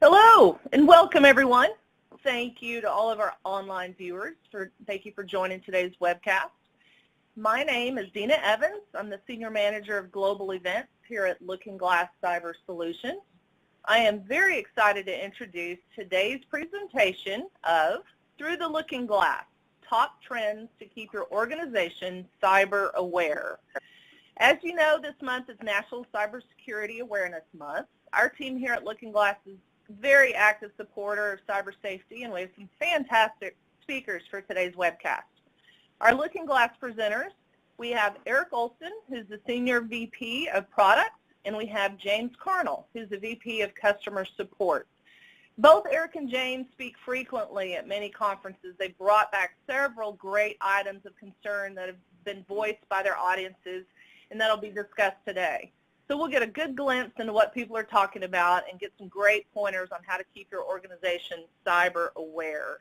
Hello and welcome everyone. Thank you to all of our online viewers. Thank you for joining today's webcast. My name is Dina Evans. I'm the Senior Manager of Global Events here at LookingGlass Cyber Solutions. I am very excited to introduce today's presentation of Through the Looking Glass, Top Trends to Keep Your Organization Cyber Aware. As you know, this month is National Cybersecurity Awareness Month. Our team here at LookingGlass is very active supporter of cyber safety, and we have some fantastic speakers for today's webcast. Our LookingGlass presenters, we have Eric Olson, who's the Senior VP of Products, and we have James Carnall, who's the VP of Customer Support. Both Eric and James speak frequently at many conferences. They brought back several great items of concern that have been voiced by their audiences, and that'll be discussed today. So we'll get a good glimpse into what people are talking about and get some great pointers on how to keep your organization cyber aware.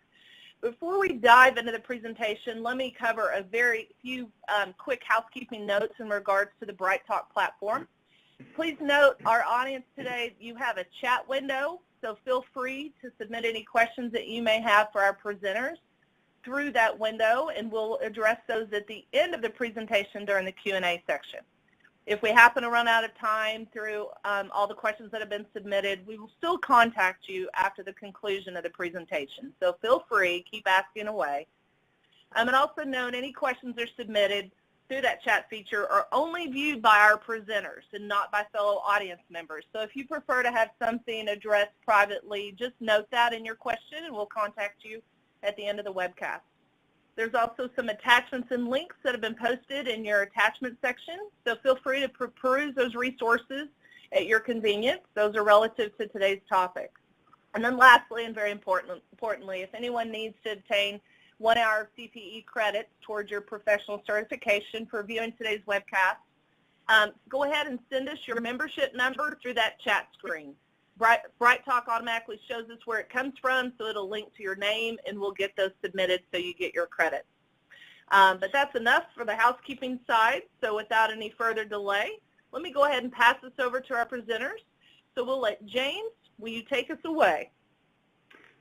Before we dive into the presentation, let me cover a very few quick housekeeping notes in regards to the BrightTalk platform. Please note our audience today, you have a chat window, so feel free to submit any questions that you may have for our presenters through that window, and we'll address those at the end of the presentation during the Q&A section. If we happen to run out of time through all the questions that have been submitted, we will still contact you after the conclusion of the presentation. So feel free, keep asking away. And also note any questions that are submitted through that chat feature are only viewed by our presenters and not by fellow audience members. So if you prefer to have something addressed privately, just note that in your question and we'll contact you at the end of the webcast. There's also some attachments and links that have been posted in your attachment section, so feel free to peruse those resources at your convenience. Those are relative to today's topic. And then lastly, and very importantly, if anyone needs to obtain 1 hour CPE credits towards your professional certification for viewing today's webcast, go ahead and send us your membership number through that chat screen. BrightTalk automatically shows us where it comes from, so it'll link to your name, and we'll get those submitted so you get your credits. But that's enough for the housekeeping side, so without any further delay, let me go ahead and pass this over to our presenters. So we'll let James, will you take us away?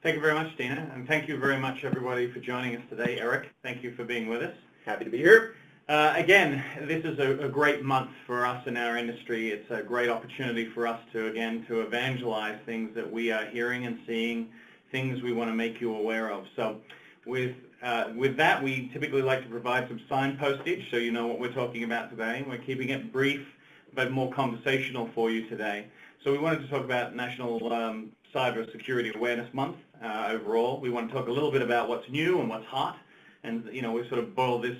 Thank you very much, Dina, and thank you very much, everybody, for joining us today. Eric, thank you for being with us. Happy to be here. Again, this is a great month for us in our industry. It's a great opportunity for us to evangelize things that we are hearing and seeing, things we want to make you aware of. So with that, we typically like to provide some signpostage so you know what we're talking about today. We're keeping it brief but more conversational for you today. So we wanted to talk about National Cybersecurity Awareness Month overall. We want to talk a little bit about what's new and what's hot. And, you know, we sort of boiled this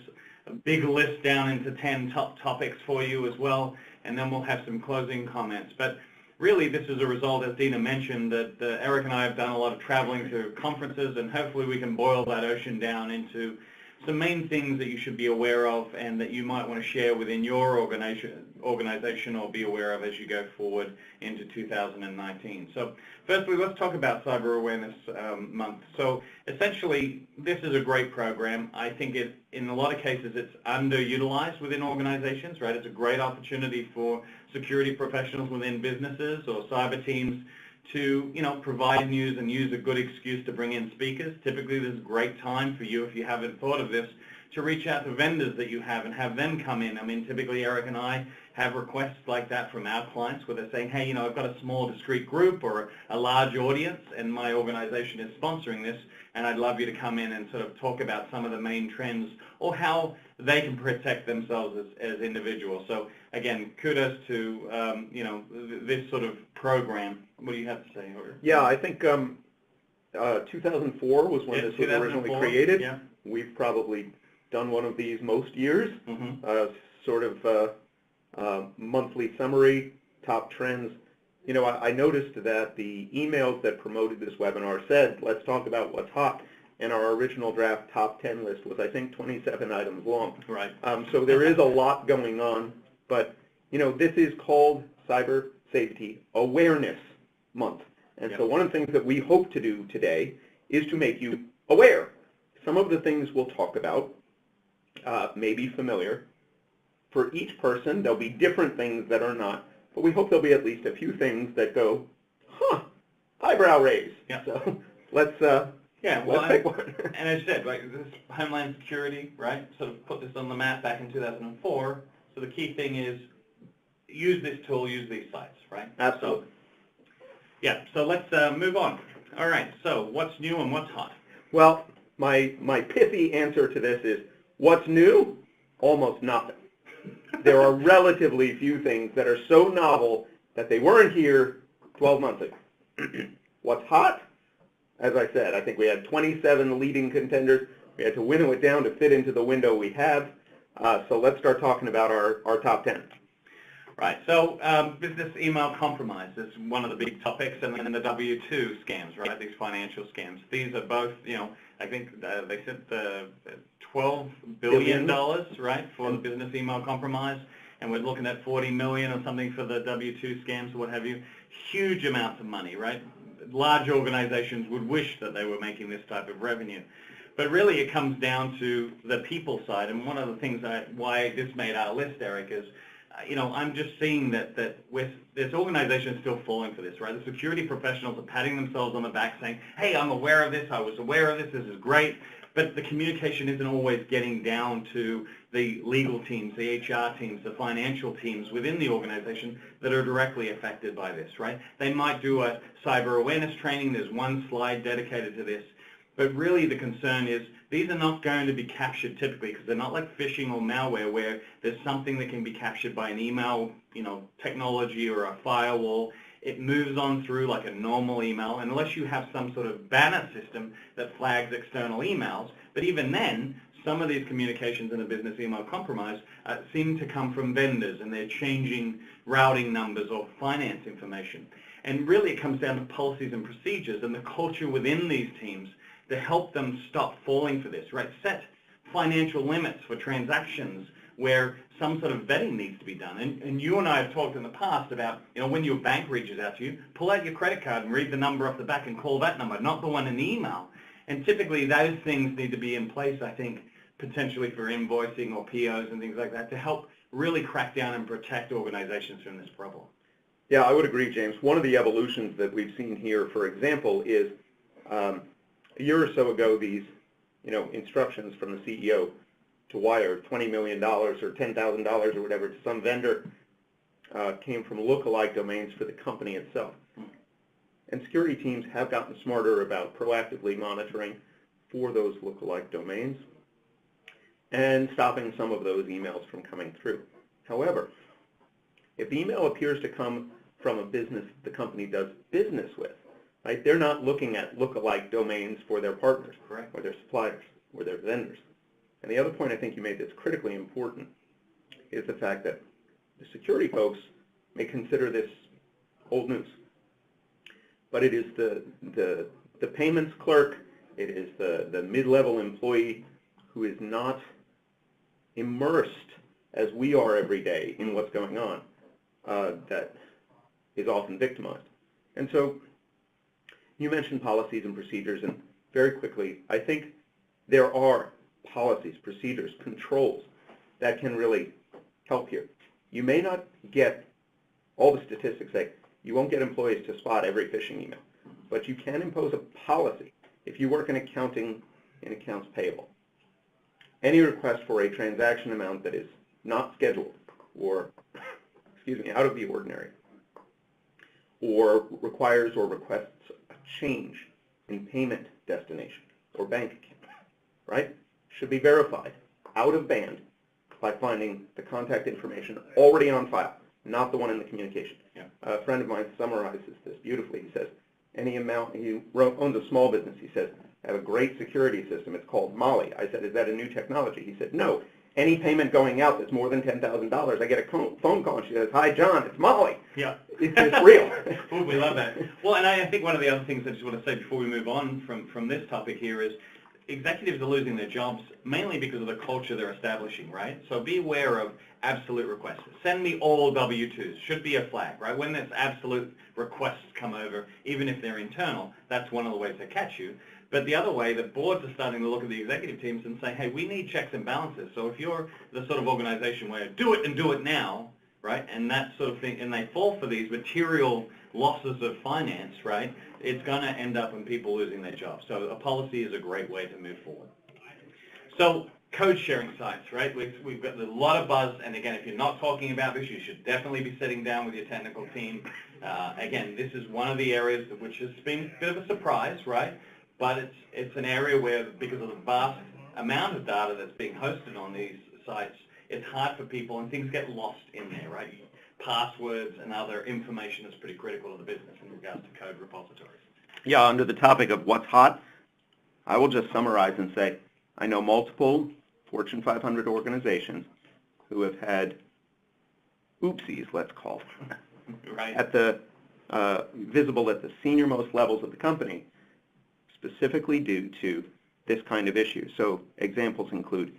big list down into 10 top topics for you as well, and then we'll have some closing comments. But really, this is a result, as Dina mentioned, that Eric and I have done a lot of traveling to conferences, and hopefully we can boil that ocean down into some main things that you should be aware of and that you might want to share within your organization or be aware of as you go forward into 2019. So firstly, let's talk about Cyber Awareness Month. So essentially, this is a great program. I think in a lot of cases it's underutilized within organizations, right? It's a great opportunity for security professionals within businesses or cyber teams to, you know, provide news and use a good excuse to bring in speakers. Typically, there's a great time for you, if you haven't thought of this, to reach out to vendors that you have and have them come in. I mean, typically Eric and I have requests like that from our clients where they're saying, hey, you know, I've got a small discrete group or a large audience and my organization is sponsoring this, and I'd love you to come in and sort of talk about some of the main trends or how they can protect themselves as individuals. So again, kudos to you know, this sort of program. What do you have to say, Jorge? Yeah, I think 2004 was when this was originally created. Yeah. We've probably done one of these most years, sort of monthly summary, top trends. You know, I noticed that the emails that promoted this webinar said, let's talk about what's hot, and our original draft top 10 list was, I think, 27 items long. Right. So there is a lot going on, but, you know, this is called Cyber Safety Awareness Month. And so one of the things that we hope to do today is to make you aware. Some of the things we'll talk about may be familiar. For each person, there'll be different things that are not, but we hope there'll be at least a few things that go, huh, I eyebrow raise. Yeah. So let's pick one. And as I said, right, this Homeland Security, right, sort of put this on the map back in 2004. So the key thing is use this tool, use these sites, right? Absolutely. So let's move on. All right, so what's new and what's hot? Well, my pithy answer to this is, what's new? Almost nothing. There are relatively few things that are so novel that they weren't here 12 months ago. What's hot? As I said, I think we had 27 leading contenders. We had to winnow it down to fit into the window we have. So let's start talking about our top 10. Right, so business email compromise is one of the big topics, and then the W-2 scams, right, these financial scams. These are both, I think they said $12 billion, right, for the business email compromise, and we're looking at 40 million or something for the W-2 scams or what have you. Huge amounts of money, right? Large organizations would wish that they were making this type of revenue. But really it comes down to the people side, and one of the things why this made our list, Eric, is I'm just seeing that there's organizations still falling for this, right? The security professionals are patting themselves on the back saying, hey, I'm aware of this, I was aware of this is great, but the communication isn't always getting down to the legal teams, the HR teams, the financial teams within the organization that are directly affected by this, right? They might do a cyber awareness training, there's one slide dedicated to this, but really the concern is these are not going to be captured typically because they're not like phishing or malware where there's something that can be captured by an email, technology or a firewall. It moves on through like a normal email unless you have some sort of banner system that flags external emails. But even then, some of these communications in a business email compromise seem to come from vendors and they're changing routing numbers or finance information. And really it comes down to policies and procedures and the culture within these teams to help them stop falling for this, right? Set financial limits for transactions where some sort of vetting needs to be done. And you and I have talked in the past about, when your bank reaches out to you, pull out your credit card and read the number off the back and call that number, not the one in the email. And typically those things need to be in place, I think, potentially for invoicing or POs and things like that to help really crack down and protect organizations from this problem. Yeah, I would agree, James. One of the evolutions that we've seen here, for example, is a year or so ago, these, instructions from the CEO to wire $20 million or $10,000 or whatever to some vendor came from lookalike domains for the company itself. And security teams have gotten smarter about proactively monitoring for those lookalike domains and stopping some of those emails from coming through. However, if the email appears to come from a business the company does business with, right? They're not looking at lookalike domains for their partners, correct, or their suppliers, or their vendors. And the other point I think you made that's critically important is the fact that the security folks may consider this old news. But it is the payments clerk, it is the mid-level employee who is not immersed as we are every day in what's going on that is often victimized. And so you mentioned policies and procedures, and very quickly, I think there are policies, procedures, controls that can really help here. You may not get all the statistics say you won't get employees to spot every phishing email, but you can impose a policy. If you work in accounting and accounts payable, any request for a transaction amount that is not scheduled or, out of the ordinary, or requires or requests a change in payment destination or bank account, right, should be verified out of band by finding the contact information already on file, not the one in the communication. Yeah. A friend of mine summarizes this beautifully. He says, any amount, he owns a small business, he says, I have a great security system, it's called Molly. I said, is that a new technology? He said, no. Any payment going out that's more than $10,000, I get a phone call and she says, hi John, it's Molly. Yeah. It's real. Ooh, we love that. Well, and I think one of the other things I just want to say before we move on from this topic here is executives are losing their jobs mainly because of the culture they're establishing, right? So be aware of absolute requests. Send me all W-2s. Should be a flag, right? When there's absolute requests come over, even if they're internal, that's one of the ways they catch you. But the other way, the boards are starting to look at the executive teams and say, hey, we need checks and balances. So if you're the sort of organization where do it and do it now, right? And that sort of thing, and they fall for these material losses of finance, right? It's going to end up in people losing their jobs. So a policy is a great way to move forward. So code sharing sites, right? We've got a lot of buzz, and again, if you're not talking about this, you should definitely be sitting down with your technical team. Again, this is one of the areas which has been a bit of a surprise, right? But it's an area where, because of the vast amount of data that's being hosted on these sites, it's hard for people, and things get lost in there, right? Passwords and other information is pretty critical to the business in regards to code repositories. Yeah, under the topic of what's hot, I will just summarize and say, I know multiple Fortune 500 organizations who have had oopsies, let's call them, Right. at the visible at the senior-most levels of the company, specifically due to this kind of issue. So examples include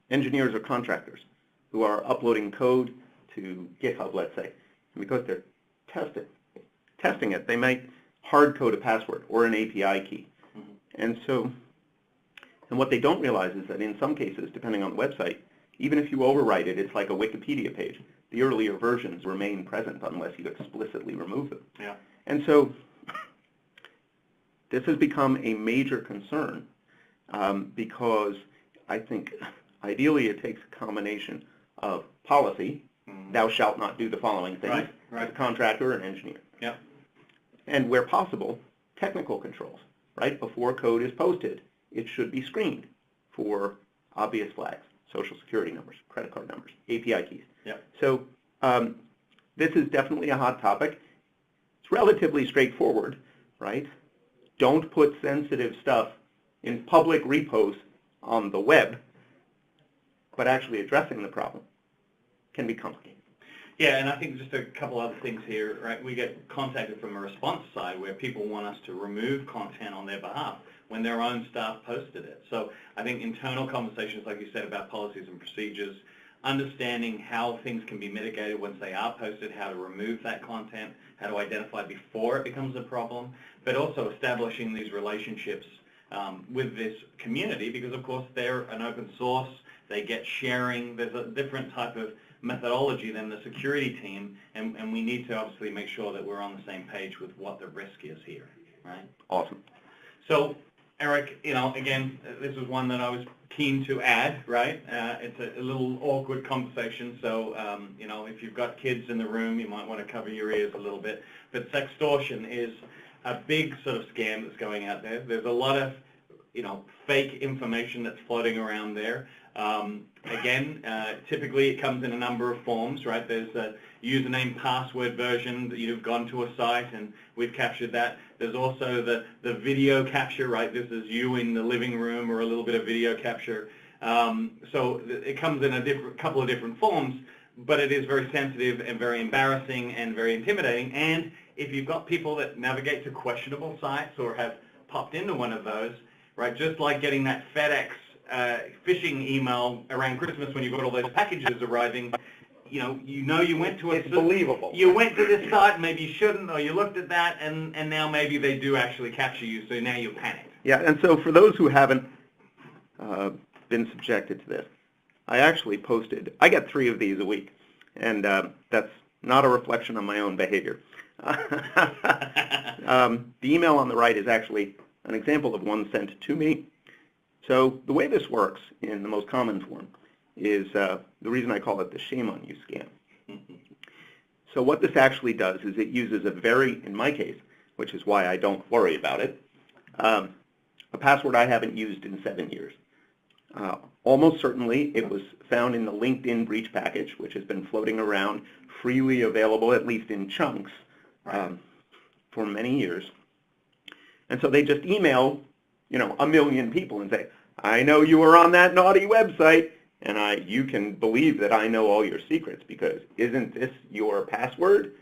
engineers or contractors who are uploading code to GitHub, let's say, and because they're testing it, they might hard code a password or an API key. And what they don't realize is that in some cases, depending on the website, even if you overwrite it, it's like a Wikipedia page. The earlier versions remain present unless you explicitly remove them. Yeah. And so this has become a major concern because I think ideally it takes a combination of policy, thou shalt not do the following things, Right. as a contractor or an engineer. Yeah. And where possible, technical controls, right? Before code is posted, it should be screened for obvious flags, social security numbers, credit card numbers, API keys. Yeah. So this is definitely a hot topic. It's relatively straightforward, right? Don't put sensitive stuff in public repos on the web, but actually addressing the problem can be complicated. Yeah, and I think just a couple other things here, right? We get contacted from a response side where people want us to remove content on their behalf when their own staff posted it. So I think internal conversations, like you said, about policies and procedures, understanding how things can be mitigated once they are posted, how to remove that content, how to identify before it becomes a problem, but also establishing these relationships with this community because, of course, they're an open source, they get sharing, there's a different type of methodology than the security team, and we need to obviously make sure that we're on the same page with what the risk is here, right? Awesome. So, Eric, again, this was one that I was keen to add, right? It's a little awkward conversation, so, if you've got kids in the room, you might want to cover your ears a little bit. But sextortion is a big sort of scam that's going out there. There's a lot of, fake information that's floating around there. Again, typically it comes in a number of forms, right? There's a username password version that you've gone to a site and we've captured that. There's also the video capture, right? This is you in the living room or a little bit of video capture. So it comes in a couple of different forms, but it is very sensitive and very embarrassing and very intimidating. And if you've got people that navigate to questionable sites or have popped into one of those, right, just like getting that FedEx phishing email around Christmas when you've got all those packages arriving, you went to It's believable. You went to this site, maybe you shouldn't, or you looked at that, and now maybe they do actually capture you, so now you're panicked. Yeah, and so for those who haven't been subjected to this, I get 3 of these a week, and that's not a reflection on my own behavior. The email on the right is actually an example of one sent to me. So the way this works in the most common form is the reason I call it the shame on you scam. So what this actually does is it uses in my case, which is why I don't worry about it, a password I haven't used in 7 years. Almost certainly it was found in the LinkedIn breach package, which has been floating around freely available, at least in chunks, for many years. And so they just email, 1 million people and say, I know you were on that naughty website, and you can believe that I know all your secrets because isn't this your password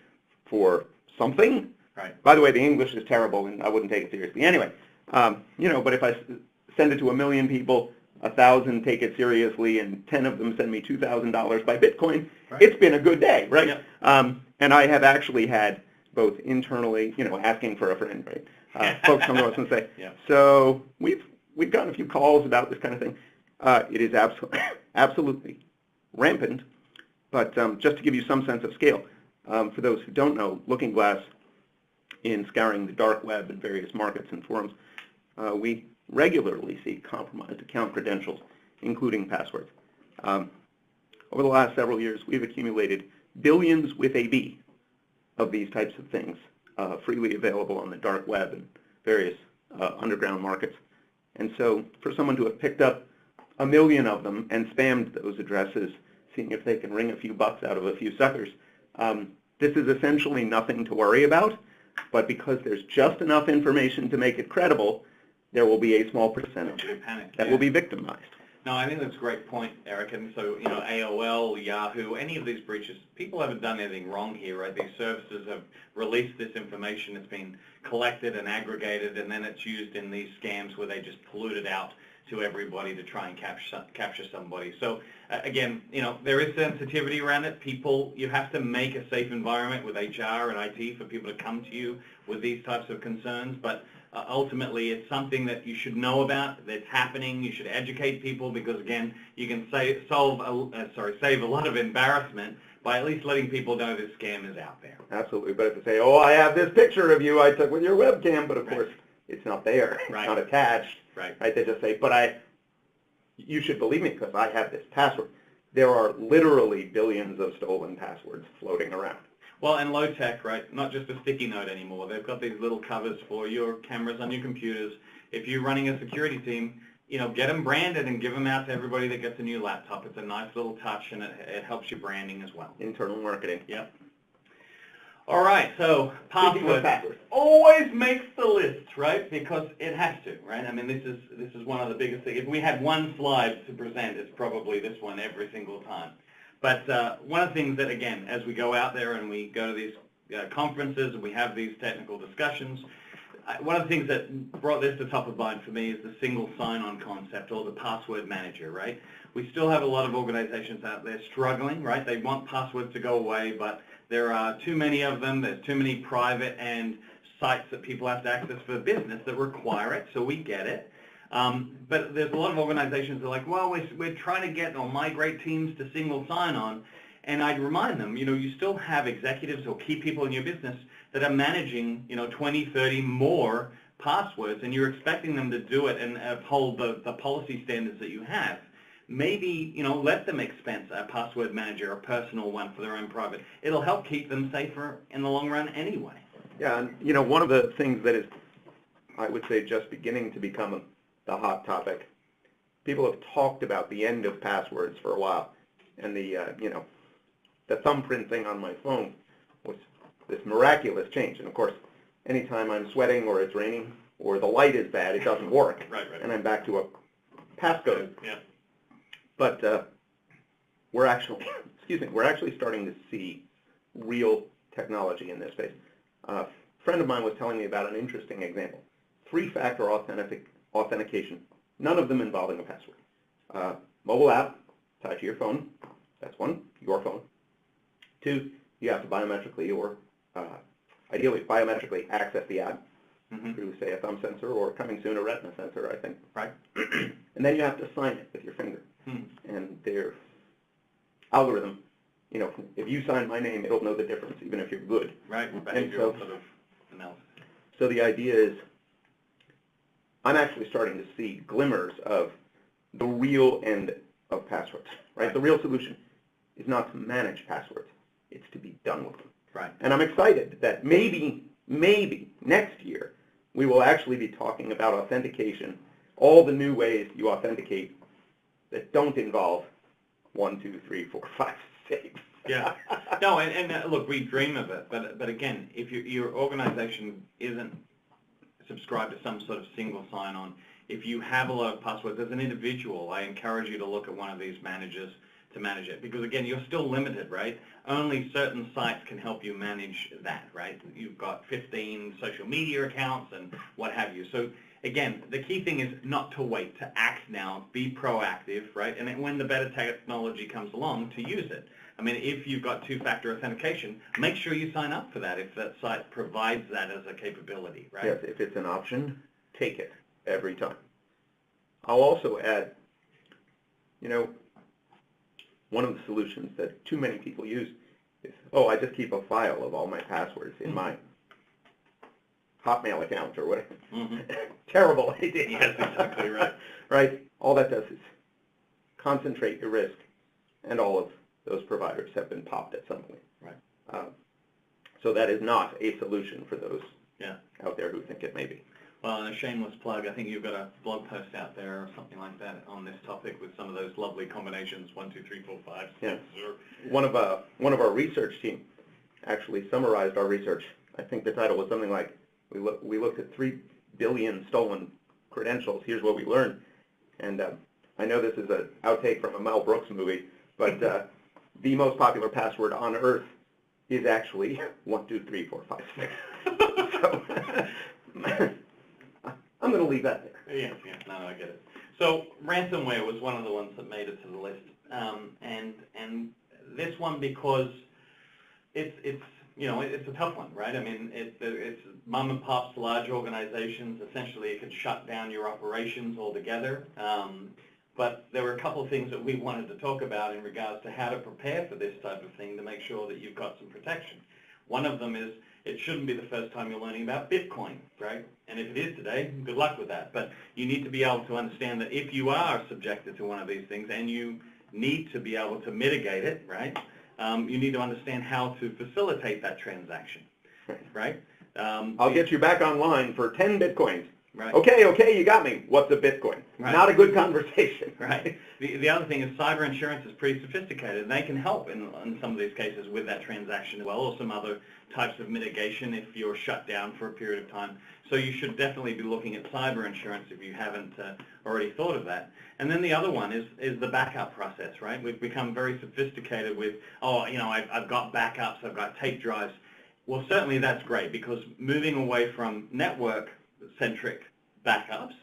for something? Right. By the way, the English is terrible, and I wouldn't take it seriously. Anyway, but if I send it to 1 million people, 1,000 take it seriously, and 10 of them send me $2,000 by Bitcoin, right. It's been a good day, right? Yep. And I have actually had both internally, asking for a friend, right? Folks come to us and say, yeah. So we've gotten a few calls about this kind of thing. It is absolutely rampant. But just to give you some sense of scale, for those who don't know, LookingGlass, in scouring the dark web and various markets and forums, we regularly see compromised account credentials, including passwords. Over the last several years, we've accumulated billions with a B of these types of things freely available on the dark web and various underground markets. And so for someone to have picked up 1 million of them and spammed those addresses, seeing if they can wring a few bucks out of a few suckers, this is essentially nothing to worry about, but because there's just enough information to make it credible, there will be a small percentage that will be victimized. No, I think that's a great point, Eric. And so, you know, AOL, Yahoo, any of these breaches, people haven't done anything wrong here, right? These services have released this information. It's been collected and aggregated, and then it's used in these scams where they just pollute it out to everybody to try and capture somebody. So, again, you know, there is sensitivity around it. People, you have to make a safe environment with HR and IT for people to come to you with these types of concerns. But ultimately, it's something that you should know about, that's happening. You should educate people because, again, you can save a lot of embarrassment by at least letting people know this scam is out there. Absolutely. But if they say, oh, I have this picture of you I took with your webcam, but of course it's not there. It's not attached. Right. They just say, but you should believe me because I have this password. There are literally billions of stolen passwords floating around. Well, and low tech, right? Not just a sticky note anymore. They've got these little covers for your cameras on your computers. If you're running a security team, you know, get them branded and give them out to everybody that gets a new laptop. It's a nice little touch, and it helps your branding as well. Internal marketing. Yep. All right, so password always makes the list, right? Because it has to, right? I mean, this is one of the biggest things. If we had one slide to present, it's probably this one every single time. But one of the things that, again, as we go out there and we go to these conferences and we have these technical discussions, one of the things that brought this to top of mind for me is the single sign-on concept, or the password manager, right? We still have a lot of organizations out there struggling, right? They want passwords to go away, but there are too many of them. There's too many private and sites that people have to access for business that require it, so we get it. But there's a lot of organizations that are like, well, we're trying to get or migrate teams to single sign-on, and I'd remind them, you know, you still have executives or key people in your business that are managing, you know, 20, 30 more passwords, and you're expecting them to do it and uphold the policy standards that you have. Maybe, you know, let them expense a password manager, a personal one for their own private. It'll help keep them safer in the long run anyway. Yeah, and, you know, one of the things that is, I would say, just beginning to become the hot topic, people have talked about the end of passwords for a while, and you know, the thumbprint thing on my phone was this miraculous change. And of course, anytime I'm sweating or it's raining or the light is bad, it doesn't work. Right. And I'm back to a passcode. Yeah. But we're actually starting to see real technology in this space. A friend of mine was telling me about an interesting example. 3-factor authentication, none of them involving a password. Mobile app tied to your phone, that's one, your phone. 2, you have to biometrically or ideally biometrically access the app through, say, a thumb sensor, or coming soon, a retina sensor, I think. Right. And then you have to sign it with your finger. And their algorithm, you know, if you sign my name, it'll know the difference, even if you're good. Right. And so, sort of analysis. So the idea is, I'm actually starting to see glimmers of the real end of passwords, right? The real solution is not to manage passwords. It's to be done with them. Right. And I'm excited that maybe next year, we will actually be talking about authentication, all the new ways you authenticate that don't involve 1, 2, 3, 4, 5, 6. Yeah. No, and look, we dream of it, but again, if your organization isn't subscribed to some sort of single sign-on, if you have a lot of passwords as an individual, I encourage you to look at one of these managers to manage it, because again, you're still limited, right? Only certain sites can help you manage that, right? You've got 15 social media accounts and what have you. So again, the key thing is not to wait, to act now, be proactive, right? And then when the better technology comes along, to use it. I mean, if you've got 2-factor authentication, make sure you sign up for that if that site provides that as a capability, right? Yes, if it's an option, take it every time. I'll also add, you know, one of the solutions that too many people use is, oh, I just keep a file of all my passwords in my Hotmail account or whatever. Terrible idea. Yes, exactly right. Right? All that does is concentrate your risk, and all of those providers have been popped at some point. Right. So that is not a solution for those Yeah. out there who think it may be. Well, and a shameless plug, I think you've got a blog post out there or something like that on this topic with some of those lovely combinations, 1, 2, 3, 4, 5, 6, Yeah. or... One of our research team actually summarized our research. I think the title was something like, we looked at 3 billion stolen credentials. Here's what we learned. And I know this is an outtake from a Mel Brooks movie, but the most popular password on Earth is actually 1, 2, 3, 4, 5, 6. So I'm going to leave that there. Yeah, no, I get it. So ransomware was one of the ones that made it to the list, and this one because it's a tough one, right? I mean, it's mom and pops, large organizations. Essentially, it can shut down your operations altogether. But there were a couple of things that we wanted to talk about in regards to how to prepare for this type of thing to make sure that you've got some protection. One of them is it shouldn't be the first time you're learning about Bitcoin, right? And if it is today, good luck with that. But you need to be able to understand that if you are subjected to one of these things and you need to be able to mitigate it, right? You need to understand how to facilitate that transaction, right? I'll get you back online for 10 Bitcoins. Right. Okay, you got me. What's a Bitcoin? Right. Not a good conversation. Right. The other thing is cyber insurance is pretty sophisticated, and they can help in some of these cases with that transaction as well, or some other types of mitigation if you're shut down for a period of time. So you should definitely be looking at cyber insurance if you haven't already thought of that. And then the other one is the backup process, right? We've become very sophisticated with, I've got backups, I've got tape drives. Well, certainly that's great, because moving away from network-centric backups,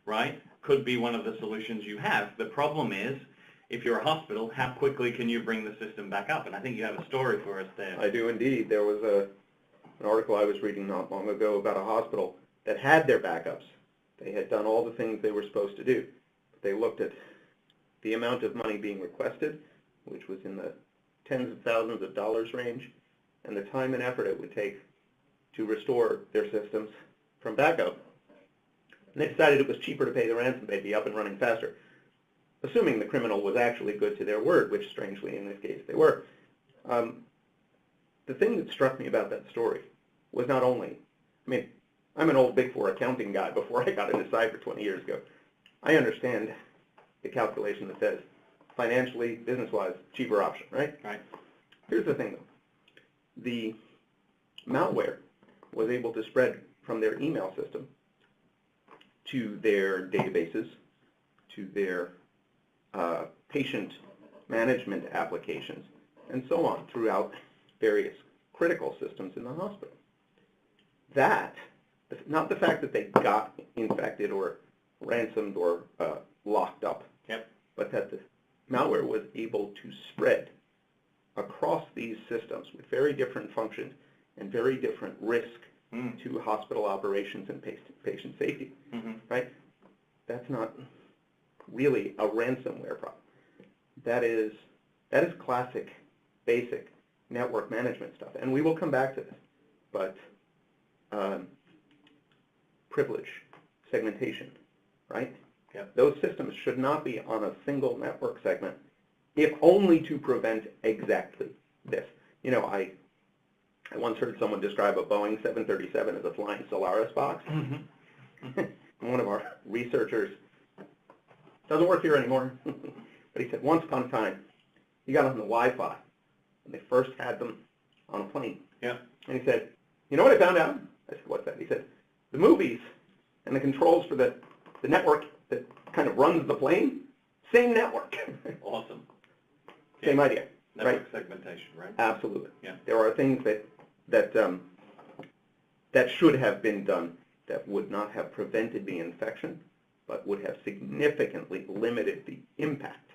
right, could be one of the solutions you have. The problem is, if you're a hospital, how quickly can you bring the system back up? And I think you have a story for us there. I do indeed. There was an article I was reading not long ago about a hospital that had their backups. They had done all the things they were supposed to do. They looked at the amount of money being requested, which was in the tens of thousands of dollars range, and the time and effort it would take to restore their systems from backup. And they decided it was cheaper to pay the ransom, they'd be up and running faster, assuming the criminal was actually good to their word, which strangely in this case they were. The thing that struck me about that story was not only, I'm an old Big Four accounting guy before I got into cyber 20 years ago. I understand the calculation that says financially, business-wise, cheaper option, right? Right. Here's the thing though. The malware was able to spread from their email system to their databases, to their patient management applications, and so on throughout various critical systems in the hospital. That, not the fact that they got infected or ransomed or locked up, Yep. but that the malware was able to spread across these systems with very different functions and very different risk to hospital operations and patient safety, right? That's not really a ransomware problem. That is classic, basic network management stuff, and we will come back to this. But privilege, segmentation, right? Yep. Those systems should not be on a single network segment, if only to prevent exactly this. I once heard someone describe a Boeing 737 as a flying Solaris box. One of our researchers, doesn't work here anymore, but he said once upon a time, he got on the Wi-Fi when they first had them on a plane. Yeah. And he said, you know what I found out? I said, what's that? He said, the movies and the controls for the network that kind of runs the plane, same network. Awesome. Same idea. Network right? segmentation, right? Absolutely. Yeah. There are things that should have been done that would not have prevented the infection, but would have significantly limited the impact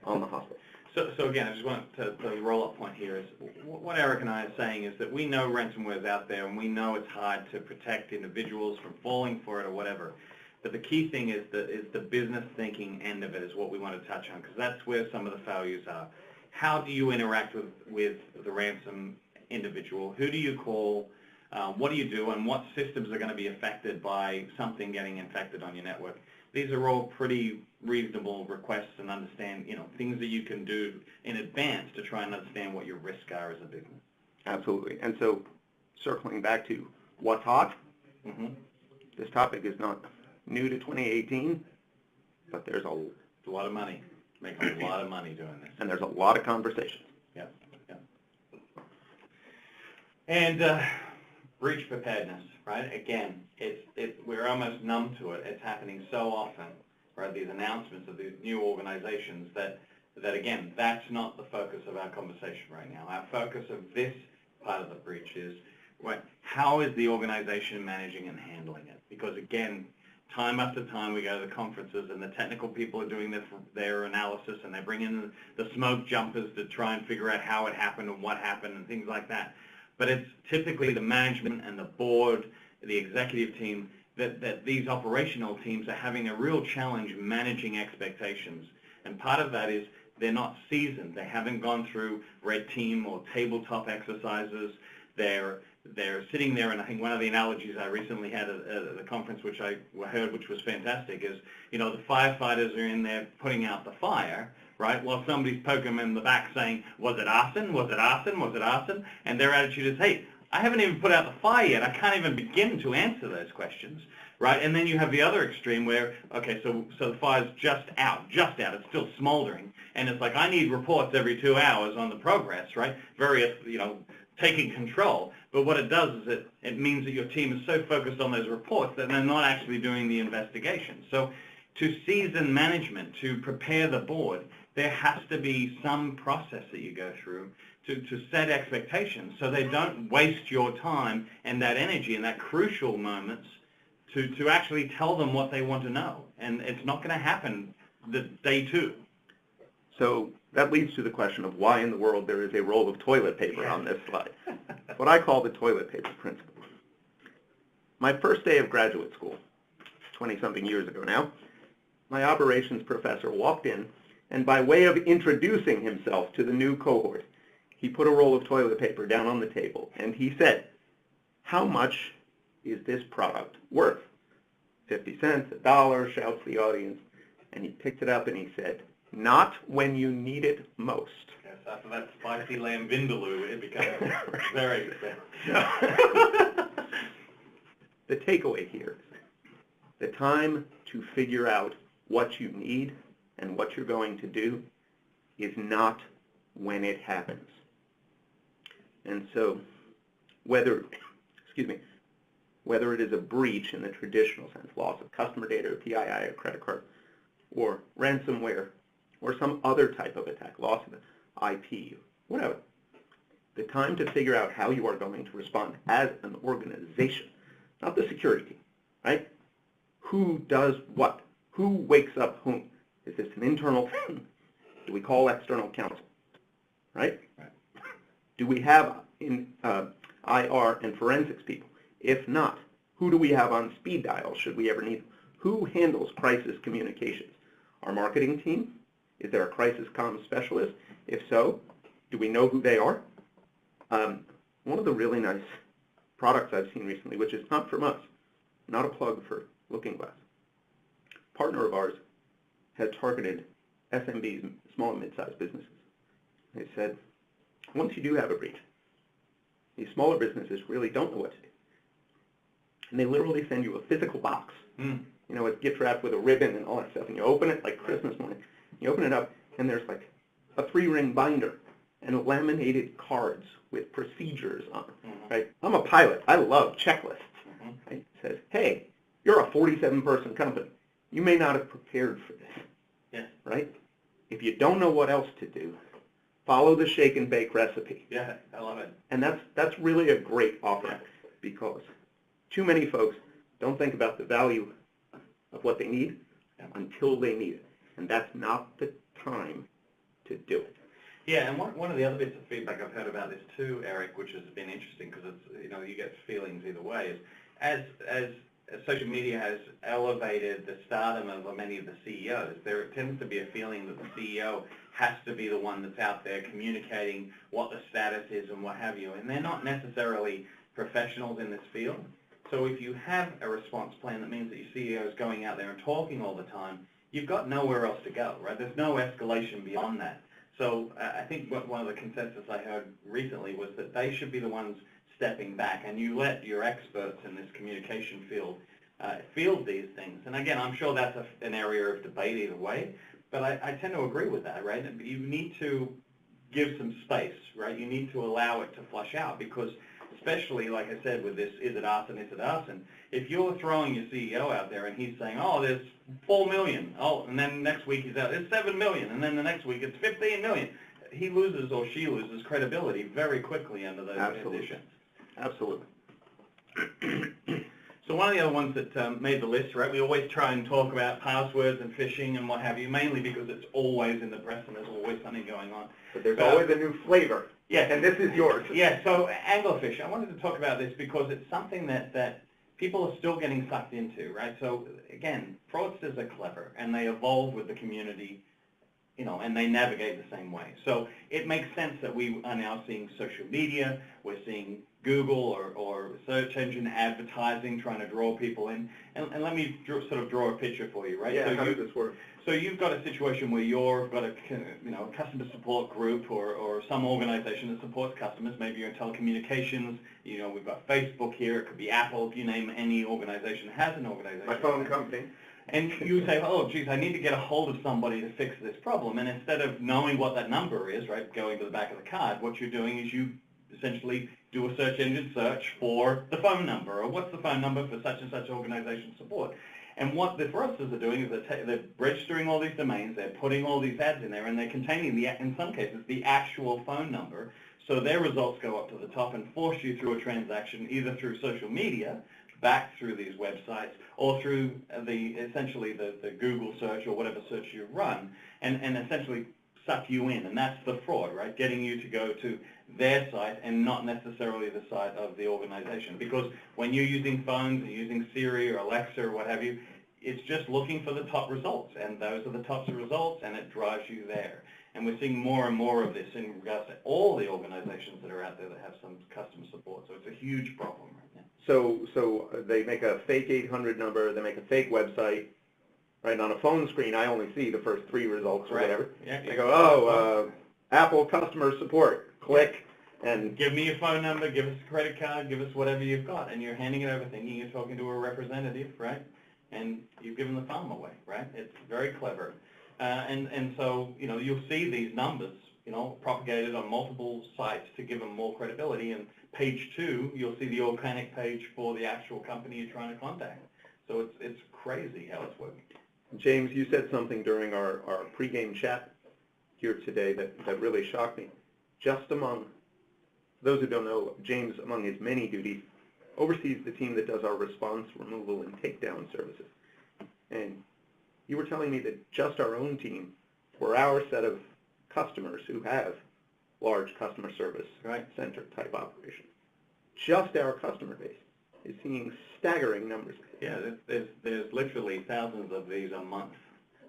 on the hospital. So again, I just want to the roll-up point here is what Eric and I are saying is that we know ransomware is out there, and we know it's hard to protect individuals from falling for it or whatever. But the key thing is the business thinking end of it is what we want to touch on, because that's where some of the failures are. how do you interact with the ransom individual? Who do you call? What do you do? And what systems are going to be affected by something getting infected on your network? These are all pretty reasonable requests and understand, things that you can do in advance to try and understand what your risks are as a business. Absolutely. And so circling back to what's hot, this topic is not new to 2018, but there's It's a lot of money. Make a lot of money doing this. And there's a lot of conversations. Yeah. And breach preparedness, right? Again, we're almost numb to it. It's happening so often, right? These announcements of these new organizations that again, that's not the focus of our conversation right now. Our focus of this part of the breach is, right, how is the organization managing and handling it? Because again, time after time we go to the conferences and the technical people are doing their analysis and they bring in the smoke jumpers to try and figure out how it happened and what happened and things like that. But it's typically the management and the board, the executive team, that these operational teams are having a real challenge managing expectations. And part of that is they're not seasoned. They haven't gone through red team or tabletop exercises. They're sitting there, and I think one of the analogies I recently had at the conference, which I heard, which was fantastic, is, the firefighters are in there putting out the fire, right, while somebody's poking them in the back saying, was it arson, was it arson, was it arson? And their attitude is, hey, I haven't even put out the fire yet. I can't even begin to answer those questions, right? And then you have the other extreme where, okay, so the fire's just out, it's still smoldering, and it's like, I need reports every 2 hours on the progress, right? Various, taking control. But what it does is it means that your team is so focused on those reports that they're not actually doing the investigation. So to season management, to prepare the board, there has to be some process that you go through to set expectations so they don't waste your time and that energy in that crucial moments to actually tell them what they want to know. And it's not going to happen the day two. So that leads to the question of why in the world there is a roll of toilet paper on this slide. What I call the toilet paper principle. My first day of graduate school, 20-something years ago now, my operations professor walked in, and by way of introducing himself to the new cohort, he put a roll of toilet paper down on the table, and he said, how much is this product worth? 50 cents, $1, shouts the audience. And he picked it up and he said, not when you need it most. Yes, after that spicy lamb vindaloo, it becomes very expensive. The takeaway here is the time to figure out what you need and what you're going to do is not when it happens. And so whether it is a breach in the traditional sense, loss of customer data or PII or credit card, or ransomware, or some other type of attack, loss of IP, whatever, the time to figure out how you are going to respond as an organization, not the security team, right? Who does what? Who wakes up whom? Is this an internal thing? Do we call external counsel, right? Do we have IR and forensics people? If not, who do we have on speed dial should we ever need them? Who handles crisis communications? Our marketing team? Is there a crisis comm specialist? If so, do we know who they are? One of the really nice products I've seen recently, which is not from us, not a plug for LookingGlass, a partner of ours had targeted SMBs, small and mid-sized businesses. They said, once you do have a breach, these smaller businesses really don't know what to do. And they literally send you a physical box. It's gift wrapped with a ribbon and all that stuff. And you open it like Christmas morning. You open it up, and there's like a 3-ring binder and laminated cards with procedures on them. Right? I'm a pilot. I love checklists. Right? It says, hey, you're a 47-person company. You may not have prepared for this. Yeah. Right? If you don't know what else to do, follow the shake and bake recipe. Yeah, I love it. And that's really a great offer because too many folks don't think about the value of what they need until they need it. And that's not the time to do it. Yeah, and one of the other bits of feedback I've heard about this too, Eric, which has been interesting because it's, you get feelings either way, is as social media has elevated the stardom of many of the CEOs. There tends to be a feeling that the CEO has to be the one that's out there communicating what the status is and what have you, and they're not necessarily professionals in this field. So if you have a response plan, that means that your CEO is going out there and talking all the time, you've got nowhere else to go, right? There's no escalation beyond that. So I think one of the consensus I heard recently was that they should be the ones stepping back, and you let your experts in this communication field field these things. And again, I'm sure that's an area of debate either way, but I tend to agree with that, right? You need to give some space, right? You need to allow it to flush out, because especially, like I said, with this, is it arson, is it arson? If you're throwing your CEO out there and he's saying, oh, there's 4 million, oh, and then next week he's out, there's 7 million, and then the next week it's 15 million, he loses, or she loses, credibility very quickly under those conditions. Absolutely. So one of the other ones that made the list, right, we always try and talk about passwords and phishing and what have you, mainly because it's always in the press and there's always something going on. But there's always a new flavor. Yeah. And this is yours. Yeah, so anglerfish, I wanted to talk about this because it's something that people are still getting sucked into, right? So again, fraudsters are clever and they evolve with the community, you know, and they navigate the same way. So it makes sense that we are now seeing social media, we're seeing Google or search engine advertising trying to draw people in. And let me sort of draw a picture for you, right? Yeah, so how does this work? So you've got a situation where you've got a customer support group or some organization that supports customers. Maybe you're in telecommunications. You know, we've got Facebook here. It could be Apple. If you name any organization that has an organization. My phone company. And you say, oh, geez, I need to get a hold of somebody to fix this problem. And instead of knowing what that number is, right, going to the back of the card, what you're doing is you essentially do a search engine search for the phone number, or what's the phone number for such and such organization support. And what the fraudsters are doing is they're registering all these domains, they're putting all these ads in there, and they're containing, in some cases, the actual phone number. So their results go up to the top and force you through a transaction, either through social media, back through these websites, or through essentially the Google search or whatever search you run, and essentially suck you in. And that's the fraud, right? Getting you to go to their site and not necessarily the site of the organization. Because when you're using phones and using Siri or Alexa or what have you, it's just looking for the top results, and those are the top results, and it drives you there. And we're seeing more and more of this in regards to all the organizations that are out there that have some customer support. So it's a huge problem right now. So they make a fake 800 number, they make a fake website, right? On a phone screen, I only see the first 3 results or whatever. Yeah, I go, Apple customer support, click, and give me your phone number, give us a credit card, give us whatever you've got, and you're handing it over thinking you're talking to a representative, right? And you've given the phone away, right? It's very clever. And so, you know, you'll see these numbers, you know, propagated on multiple sites to give them more credibility. And page 2, you'll see the organic page for the actual company you're trying to contact. So it's crazy how it's working. James, you said something during our pregame chat here today that really shocked me. Just among those who don't know, James, among his many duties, oversees the team that does our response, removal, and takedown services. And you were telling me that just our own team, for our set of customers who have large customer service center type operations, just our customer base is seeing staggering numbers. Yeah, there's literally thousands of these a month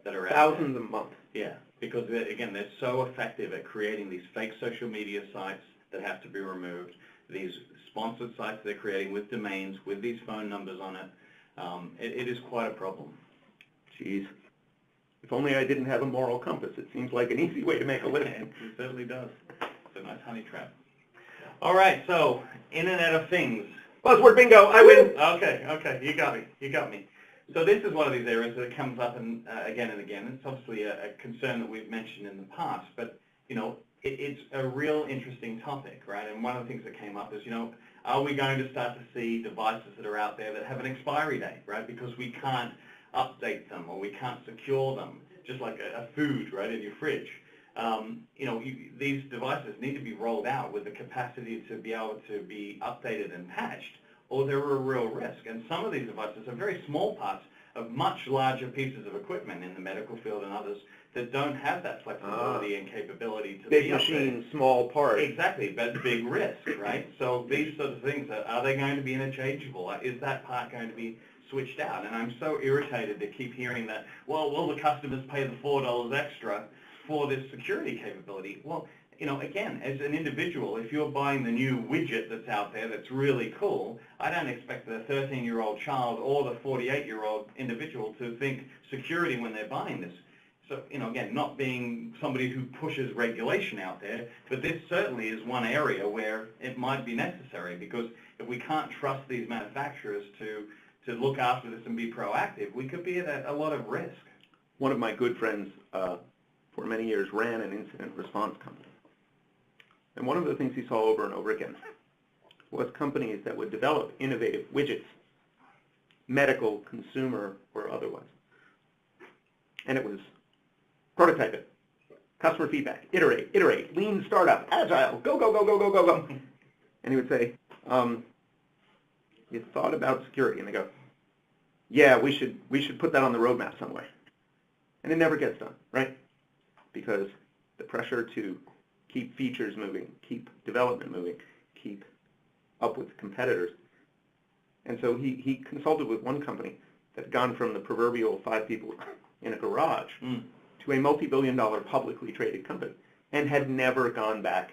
that are out Thousands there. a month. Yeah, because again, they're so effective at creating these fake social media sites that have to be removed, these sponsored sites they're creating with domains, with these phone numbers on it. It is quite a problem. Jeez. If only I didn't have a moral compass. It seems like an easy way to make a living. It certainly does. It's a nice honey trap. All right, so Internet of Things. Buzzword bingo, I win. Okay, you got me. So this is one of these areas that comes up again and again. It's obviously a concern that we've mentioned in the past, but you know, it's a real interesting topic, right? And one of the things that came up is, you know, are we going to start to see devices that are out there that have an expiry date, right? Because we can't update them or we can't secure them, just like a food, right, in your fridge. You know, these devices need to be rolled out with the capacity to be able to be updated and patched, or they're a real risk. And some of these devices are very small parts of much larger pieces of equipment in the medical field and others that don't have that flexibility and capability to big be machine, small part. Exactly, but big risk, right? So these sort of things, are they going to be interchangeable? Is that part going to be switched out. And I'm so irritated to keep hearing that, well, will the customers pay the $4 extra for this security capability? Well, you know, again, as an individual, if you're buying the new widget that's out there that's really cool, I don't expect the 13-year-old child or the 48-year-old individual to think security when they're buying this. So, you know, again, not being somebody who pushes regulation out there, but this certainly is one area where it might be necessary, because if we can't trust these manufacturers to look after this and be proactive, we could be at a lot of risk. One of my good friends for many years ran an incident response company. And one of the things he saw over and over again was companies that would develop innovative widgets, medical, consumer, or otherwise. And it was prototype it, customer feedback, iterate, lean startup, agile, go, go, go, go, go, go, go. And he would say, you thought about security? And they go, yeah, we should put that on the roadmap somewhere. And it never gets done, right? Because the pressure to keep features moving, keep development moving, keep up with competitors. And so he consulted with one company that had gone from the proverbial 5 people in a garage to a multi-billion-dollar publicly traded company, and had never gone back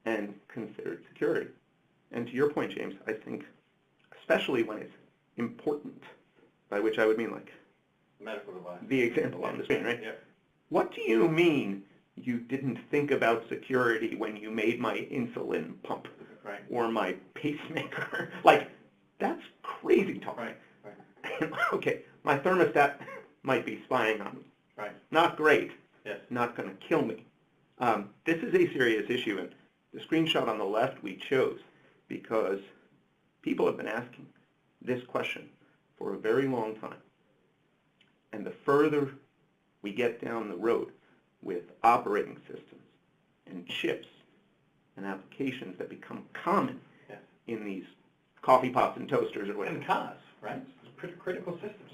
and considered security. And to your point, James, I think, especially when it's important, by which I would mean like Medical device. The example on the screen, right? Yep. What do you mean you didn't think about security when you made my insulin pump Right. or my pacemaker? Like, that's crazy talk. Right. Okay, my thermostat might be spying on me. Right. Not great. Yes. Not going to kill me. This is a serious issue, and the screenshot on the left we chose because people have been asking this question for a very long time. And the further we get down the road with operating systems and chips and applications that become common in these coffee pots and toasters or whatever. And cars, right? It's critical systems.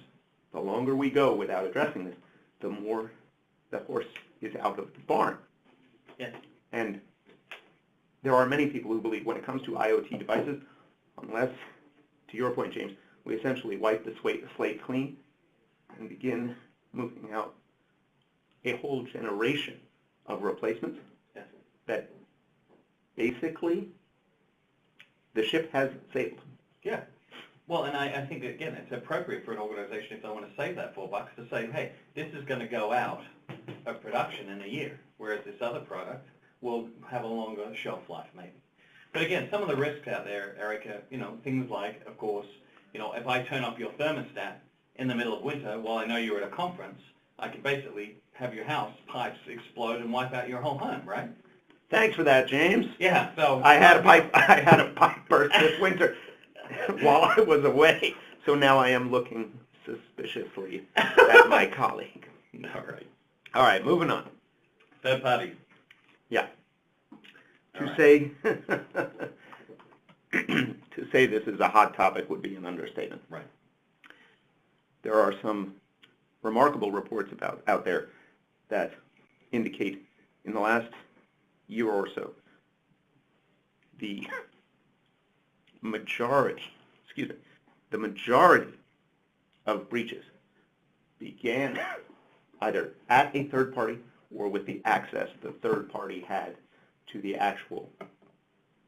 The longer we go without addressing this, the more the horse is out of the barn. Yes. And there are many people who believe when it comes to IoT devices, unless, to your point, James, we essentially wipe the slate clean and begin moving out a whole generation of replacements that basically the ship has sailed. Yeah. Well, and I think, again, it's appropriate for an organization, if they want to save that $4, to say, hey, this is going to go out of production in a year, whereas this other product will have a longer shelf life, maybe. But again, some of the risks out there, Erica, you know, things like, of course, you know, if I turn up your thermostat in the middle of winter while I know you're at a conference, I can basically have your house pipes explode and wipe out your whole home, right? Thanks for that, James. Yeah. So I had a pipe burst this winter while I was away, so now I am looking suspiciously at my colleague. All right, moving on. Third party. Yeah. All right. To say this is a hot topic would be an understatement. Right. There are some remarkable reports out there that indicate in the last year or so, the majority of breaches began either at a third party or with the access the third party had to the actual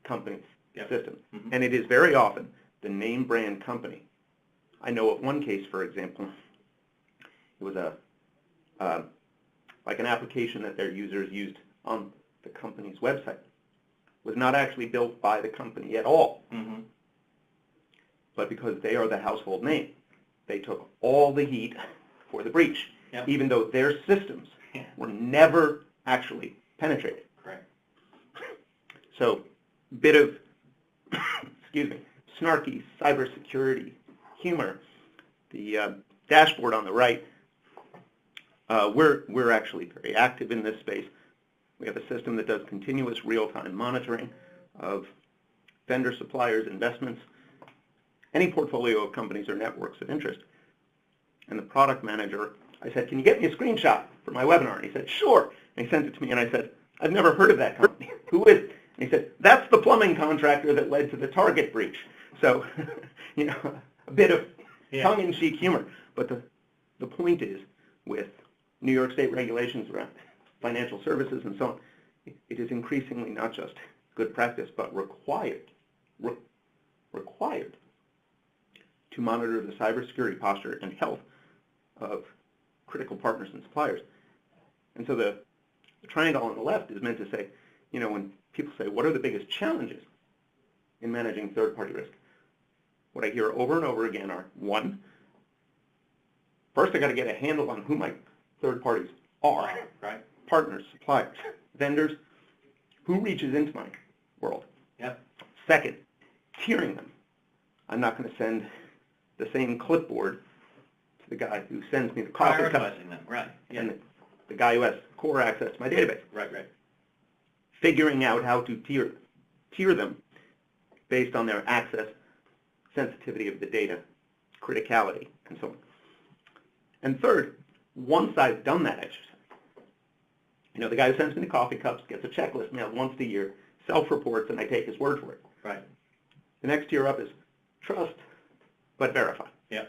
company's system. Mm-hmm. And it is very often the name brand company. I know of one case, for example, it was like an application that their users used on the company's website. It was not actually built by the company at all. Mm-hmm. But because they are the household name, they took all the heat for the breach, even though their systems were never actually penetrated. Correct. So, bit of, snarky cybersecurity humor. The dashboard on the right, we're actually very active in this space. We have a system that does continuous real-time monitoring of vendor suppliers, investments, any portfolio of companies or networks of interest. And the product manager, I said, can you get me a screenshot for my webinar? And he said, sure. And he sent it to me, and I said, I've never heard of that company. Who is it? And he said, that's the plumbing contractor that led to the Target breach. So, you know, a bit of tongue-in-cheek humor. But the point is, with New York State regulations around financial services and so on, it is increasingly not just good practice, but required to monitor the cybersecurity posture and health of critical partners and suppliers. And so the triangle on the left is meant to say, when people say, what are the biggest challenges in managing third-party risk? What I hear over and over again are, one, first I got to get a handle on who my third parties are, right? Partners, suppliers, vendors, who reaches into my world. Yep. Second, tiering them. I'm not going to send the same clipboard to the guy who sends me the coffee cup. Prioritizing them, right. Yeah. And the guy who has core access to my database. Right. Figuring out how to tier them based on their access, sensitivity of the data, criticality, and so on. And third, once I've done that exercise, the guy who sends me the coffee cups gets a checklist mailed once a year, self-reports, and I take his word for it. Right. The next tier up is trust, but verify. Yeah.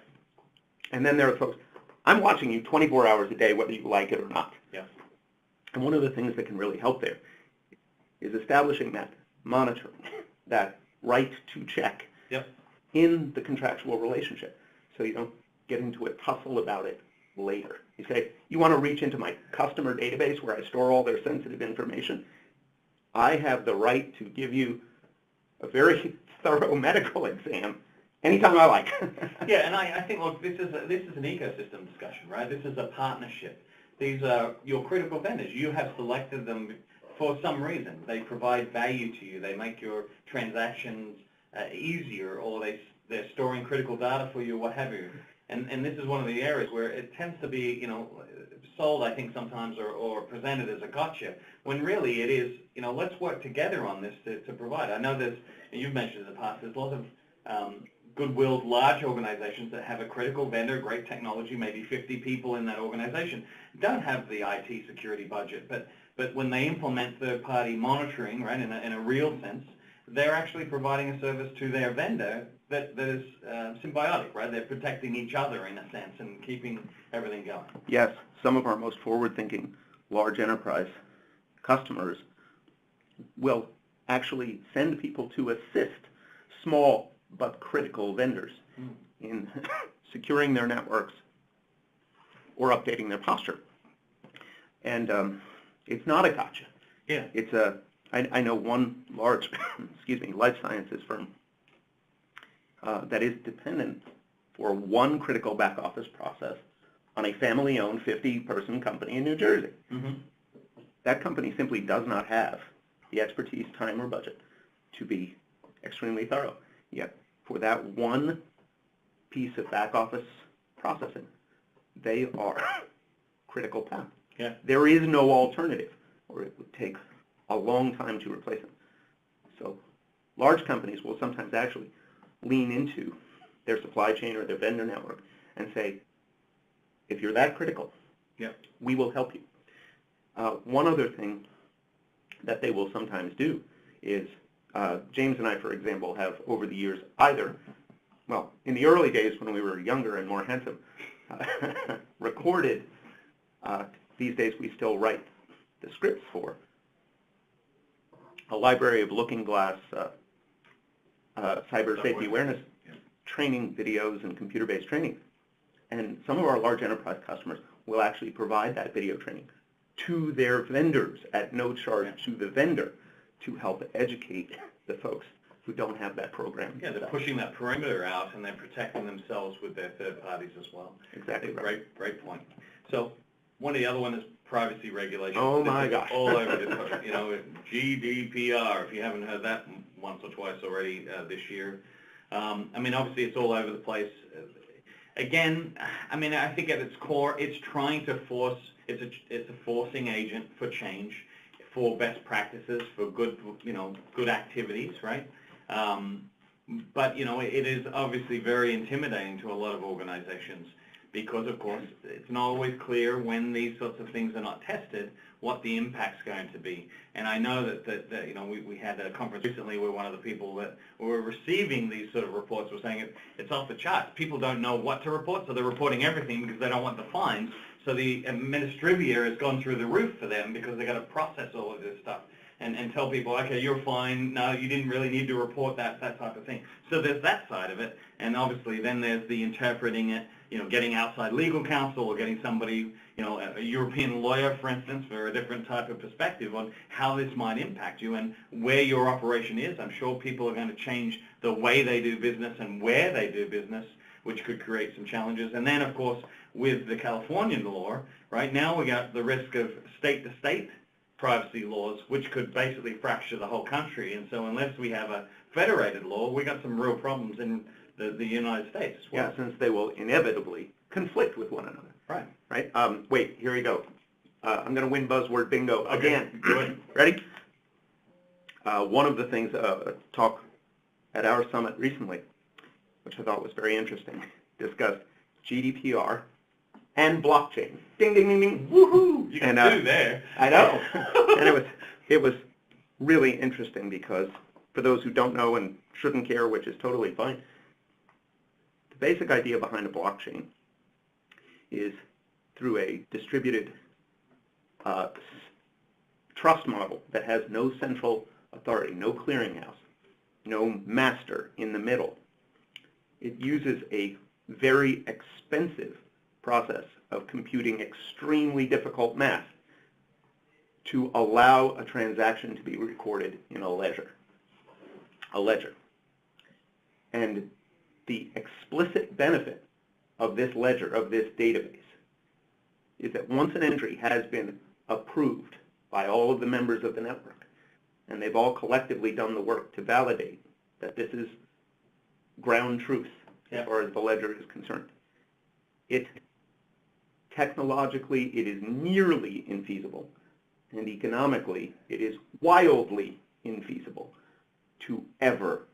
And then there are folks, I'm watching you 24 hours a day, whether you like it or not. Yeah. And one of the things that can really help there is establishing that monitoring, that right to check in the contractual relationship, so you don't get into a tussle about it later. You say, you want to reach into my customer database where I store all their sensitive information? I have the right to give you a very thorough medical exam anytime I like. Yeah, and I think, look, this is an ecosystem discussion, right? This is a partnership. These are your critical vendors. You have selected them for some reason. They provide value to you. They make your transactions easier, or they're storing critical data for you, what have you. And this is one of the areas where it tends to be, sold, I think, sometimes or presented as a gotcha, when really it is, let's work together on this to provide. I know and you've mentioned in the past, there's lots of good-willed large organizations that have a critical vendor, great technology, maybe 50 people in that organization, don't have the IT security budget, but when they implement third-party monitoring, right, in a real sense, they're actually providing a service to their vendor that is symbiotic, right? They're protecting each other in a sense and keeping everything going. Yes, some of our most forward-thinking large enterprise customers will actually send people to assist small but critical vendors in securing their networks or updating their posture. And it's not a gotcha. Yeah. It's I know one large, life sciences firm that is dependent for one critical back office process on a family-owned 50-person company in New Jersey. Mm-hmm. That company simply does not have the expertise, time, or budget to be extremely thorough. Yet for that one piece of back office processing, they are critical path. Yeah. There is no alternative, or it would take a long time to replace them. So large companies will sometimes actually lean into their supply chain or their vendor network and say, if you're that critical, we will help you. One other thing that they will sometimes do is, James and I, for example, have over the years in the early days when we were younger and more handsome, recorded, these days we still write the scripts for a library of LookingGlass cyber safety awareness training videos and computer-based training. And some of our large enterprise customers will actually provide that video training to their vendors at no charge to the vendor to help educate the folks who don't have that program. Yeah, they're pushing that perimeter out and they're protecting themselves with their third parties as well. Exactly right. Great point. So one of the other one is privacy regulation. Oh my gosh. All over the place. GDPR, if you haven't heard that once or twice already this year. Obviously it's all over the place. Again, I think at its core, it's trying to force, it's a forcing agent for change, for best practices, for good activities, right? But it is obviously very intimidating to a lot of organizations because, of course, it's not always clear when these sorts of things are not tested what the impact's going to be. And I know that you know, we had a conference recently where one of the people that were receiving these sort of reports were saying it's off the charts. People don't know what to report, so they're reporting everything because they don't want the fines. So the administrivia has gone through the roof for them because they've got to process all of this stuff and tell people, okay, you're fine. No, you didn't really need to report that type of thing. So there's that side of it. And obviously then there's the interpreting it, you know, getting outside legal counsel or getting somebody, you know, a European lawyer, for instance, for a different type of perspective on how this might impact you and where your operation is. I'm sure people are going to change the way they do business and where they do business, which could create some challenges. And then, of course, with the Californian law, right now we got the risk of state-to-state privacy laws, which could basically fracture the whole country. And so unless we have a federated law, we got some real problems in the United States as well. Yeah, since they will inevitably conflict with one another. Right. Right? Wait, here we go. I'm going to win buzzword bingo again. Good. Ready? One of the things, talk at our summit recently, which I thought was very interesting, discussed GDPR and blockchain. Ding, ding, ding, ding. Woohoo! You can do there. I know. And it was really interesting because for those who don't know and shouldn't care, which is totally fine, the basic idea behind a blockchain is through a distributed trust model that has no central authority, no clearinghouse, no master in the middle. It uses a very expensive process of computing extremely difficult math to allow a transaction to be recorded in a ledger. And the explicit benefit of this ledger, of this database, is that once an entry has been approved by all of the members of the network, and they've all collectively done the work to validate that this is ground truth as far as the ledger is concerned, technologically it is nearly infeasible, and economically it is wildly infeasible to ever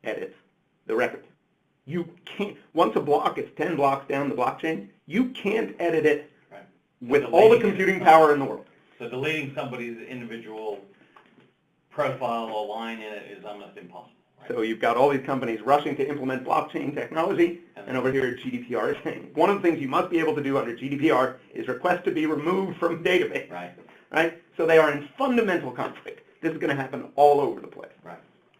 edit the record. You can't, once a block is 10 blocks down the blockchain, you can't edit it with all the computing power in the world. So deleting somebody's individual profile or line in it is almost impossible. Right? So you've got all these companies rushing to implement blockchain technology, and over here GDPR is saying, one of the things you must be able to do under GDPR is request to be removed from database. Right? So they are in fundamental conflict. This is going to happen all over the place. Right.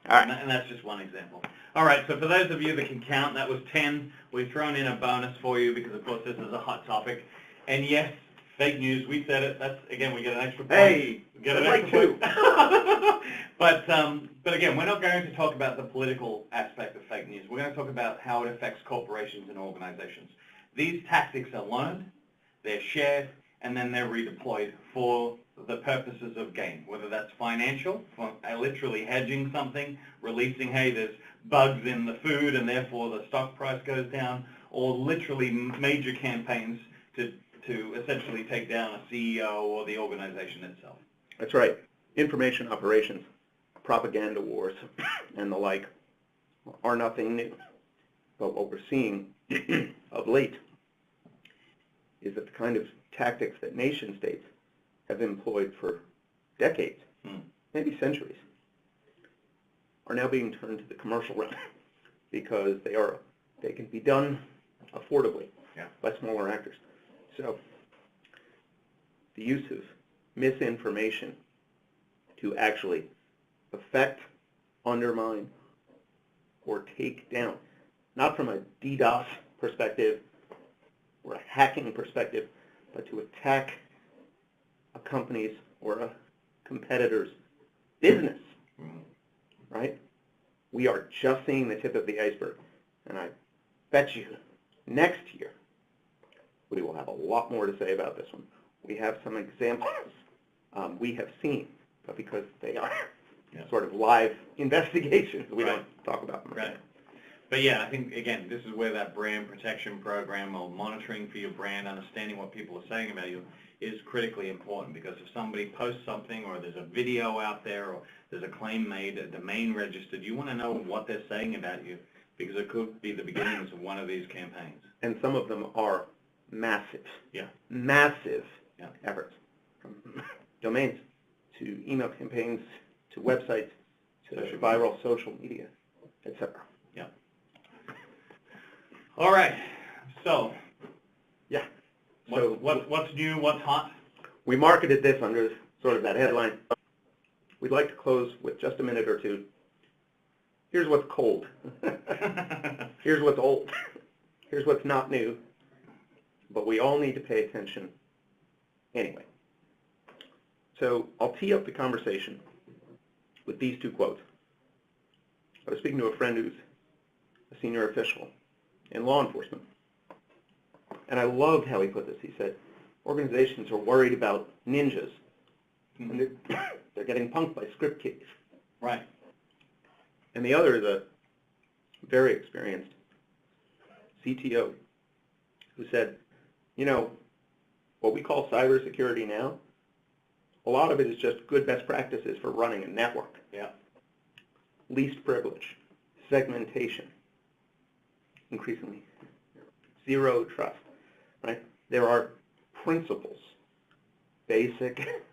All right. And that's just one example. All right, so for those of you that can count, that was 10. We've thrown in a bonus for you because, of course, this is a hot topic. And yes, fake news, we said it. That's, again, we get an extra point. Hey, we get an extra point. But again, we're not going to talk about the political aspect of fake news. We're going to talk about how it affects corporations and organizations. These tactics are learned, they're shared, and then they're redeployed for the purposes of gain, whether that's financial, for literally hedging something, releasing, hey, there's bugs in the food and therefore the stock price goes down, or literally major campaigns to essentially take down a CEO or the organization itself. That's right. Information operations, propaganda wars, and the like are nothing new. But what we're seeing of late is that the kind of tactics that nation states have employed for decades, maybe centuries, are now being turned to the commercial realm because they can be done affordably by smaller actors. So the use of misinformation to actually affect, undermine, or take down, not from a DDoS perspective or a hacking perspective, but to attack a company's or a competitor's business, right? We are just seeing the tip of the iceberg. And I bet you next year we will have a lot more to say about this one. We have some examples we have seen, but because they are sort of live investigations, we don't talk about them. Right. But yeah, I think, again, this is where that brand protection program or monitoring for your brand, understanding what people are saying about you, is critically important, because if somebody posts something or there's a video out there or there's a claim made, a domain registered, you want to know what they're saying about you, because it could be the beginnings of one of these campaigns. And some of them are massive, Yeah. massive Yeah. efforts, from domains to email campaigns to websites to viral social media, etc. Yeah. All right. So. Yeah. What's new? What's hot? We marketed this under sort of that headline. We'd like to close with just a minute or two. Here's what's cold. Here's what's old. Here's what's not new. But we all need to pay attention anyway. So I'll tee up the conversation with these two quotes. I was speaking to a friend who's a senior official in law enforcement. And I loved how he put this. He said, organizations are worried about ninjas. And they're getting punked by script kiddies. Right. And the other is a very experienced CTO who said, you know, what we call cybersecurity now, a lot of it is just good best practices for running a network. Yeah. Least privilege, segmentation, increasingly zero trust, right? There are principles, basic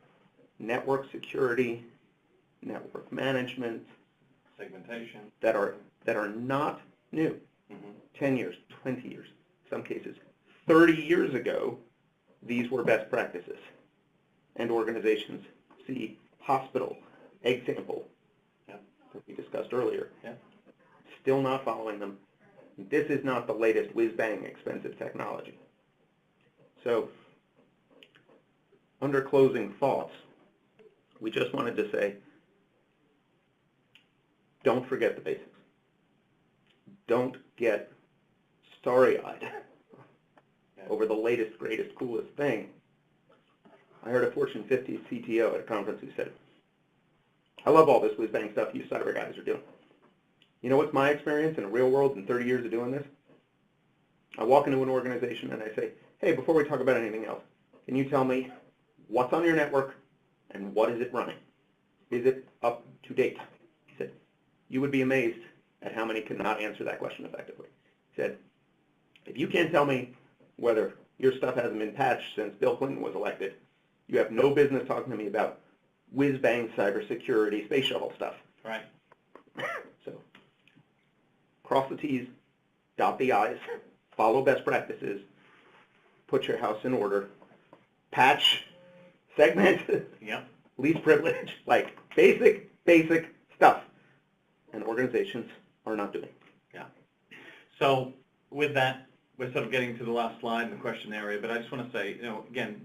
network security, network management, segmentation, that are not new. 10 years, 20 years, some cases 30 years ago, these were best practices. And organizations see hospital example that we discussed earlier, still not following them. This is not the latest whiz-bang expensive technology. So under closing thoughts, we just wanted to say, don't forget the basics. Don't get starry-eyed over the latest, greatest, coolest thing. I heard a Fortune 50 CTO at a conference who said, I love all this whiz-bang stuff you cyber guys are doing. You know what's my experience in the real world in 30 years of doing this? I walk into an organization and I say, hey, before we talk about anything else, can you tell me what's on your network and what is it running? Is it up to date? He said, you would be amazed at how many cannot answer that question effectively. He said, if you can't tell me whether your stuff hasn't been patched since Bill Clinton was elected, you have no business talking to me about whiz-bang cybersecurity space shuttle stuff. Right. So cross the T's, dot the I's, follow best practices, put your house in order, patch, segment, least privilege, like basic stuff. And organizations are not doing. Yeah. So with that, we're sort of getting to the last slide in the question area, but I just want to say, again,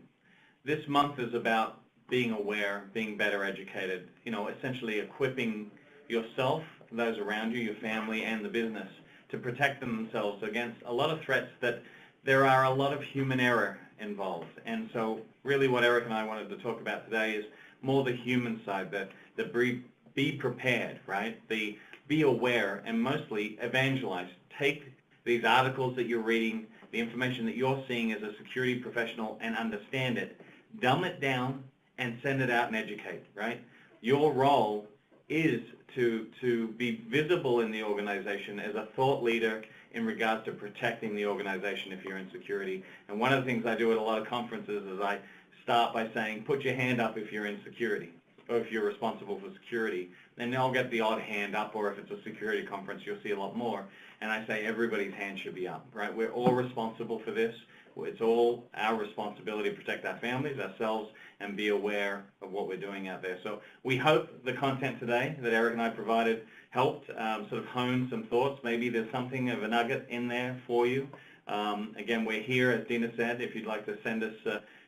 this month is about being aware, being better educated, essentially equipping yourself, those around you, your family, and the business to protect themselves against a lot of threats that there are a lot of human error involved. And so really what Eric and I wanted to talk about today is more the human side, the be prepared, right? The be aware and mostly evangelize. Take these articles that you're reading, the information that you're seeing as a security professional and understand it. Dumb it down and send it out and educate, right? Your role is to be visible in the organization as a thought leader in regards to protecting the organization if you're in security. And one of the things I do at a lot of conferences is I start by saying, put your hand up if you're in security, or if you're responsible for security. And I'll get the odd hand up, or if it's a security conference, you'll see a lot more. And I say everybody's hand should be up, right? We're all responsible for this. It's all our responsibility to protect our families, ourselves, and be aware of what we're doing out there. So we hope the content today that Eric and I provided helped sort of hone some thoughts. Maybe there's something of a nugget in there for you. Again, we're here, as Dina said, if you'd like to send us